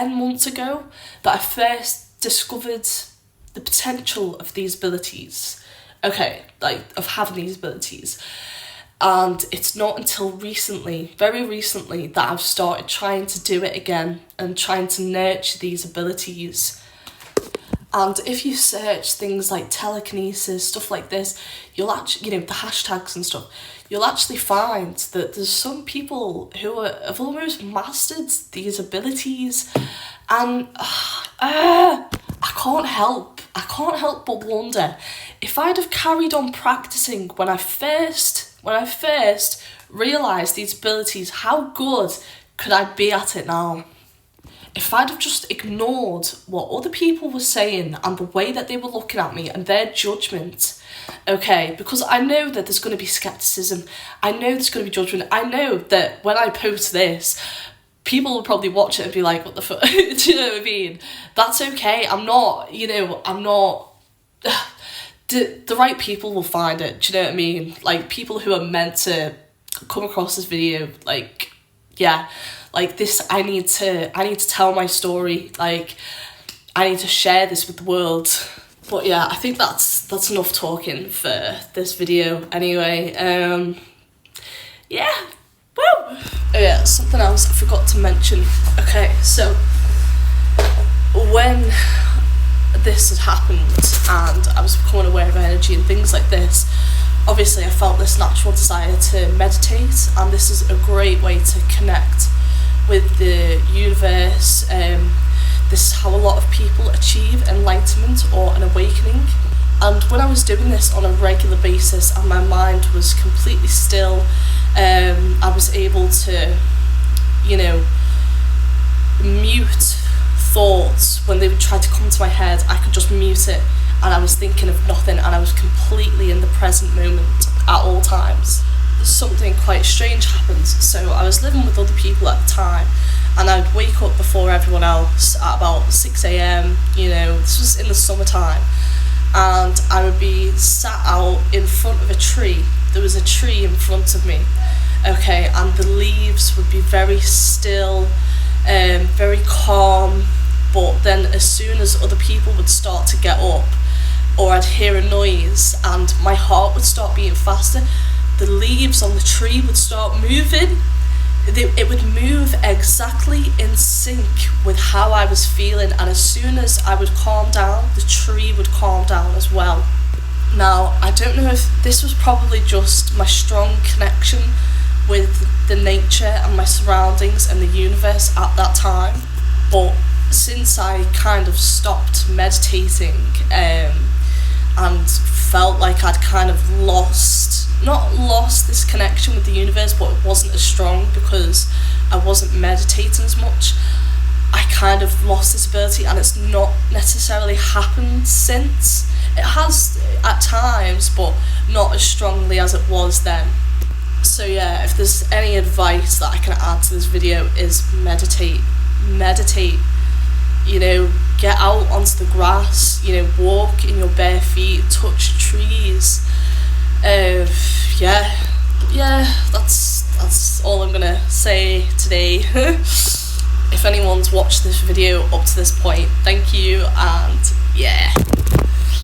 10 months ago that I first discovered the potential of these abilities. Okay, like, of having these abilities. And it's not until recently, very recently, that I've started trying to do it again and trying to nurture these abilities. And if you search things like telekinesis, stuff like this, you'll actually, the hashtags and stuff, you'll actually find that there's some people who have almost mastered these abilities. And I can't help but wonder, if I'd have carried on practicing when I first realised these abilities, how good could I be at it now? If I'd have just ignored what other people were saying and the way that they were looking at me and their judgment, okay, because I know that there's going to be scepticism, I know there's going to be judgment, I know that when I post this, people will probably watch it and be like, what the fuck, do you know what I mean? That's okay, I'm not, the right people will find it, do you know what I mean? Like, people who are meant to come across this video, like, yeah, like this, I need to tell my story, like, I need to share this with the world. But yeah, I think that's enough talking for this video anyway. Yeah, woo! Oh yeah, something else I forgot to mention. Okay, so when this had happened and I was becoming aware of energy and things like this, obviously I felt this natural desire to meditate, and this is a great way to connect with the universe. This is how a lot of people achieve enlightenment or an awakening. And when I was doing this on a regular basis and my mind was completely still, I was able to, mute thoughts. When they would try to come to my head, I could just mute it, and I was thinking of nothing, and I was completely in the present moment at all times. Something quite strange happened. So I was living with other people at the time, and I'd wake up before everyone else at about 6 a.m, this was in the summertime, and I would be sat out in front of a tree. There was a tree in front of me, okay, and the leaves would be very still, very calm, but then as soon as other people would start to get up, or I'd hear a noise and my heart would start beating faster, the leaves on the tree would start moving. It would move exactly in sync with how I was feeling, and as soon as I would calm down, the tree would calm down as well. Now, I don't know if this was probably just my strong connection with the nature and my surroundings and the universe at that time, but since I kind of stopped meditating and felt like I'd kind of not lost this connection with the universe, but it wasn't as strong because I wasn't meditating as much, I kind of lost this ability, and it's not necessarily happened since. It has at times, but not as strongly as it was then. So yeah, if there's any advice that I can add to this video, is meditate, get out onto the grass, walk in your bare feet, touch trees. That's all I'm gonna say today. If anyone's watched this video up to this point, thank you, and yeah.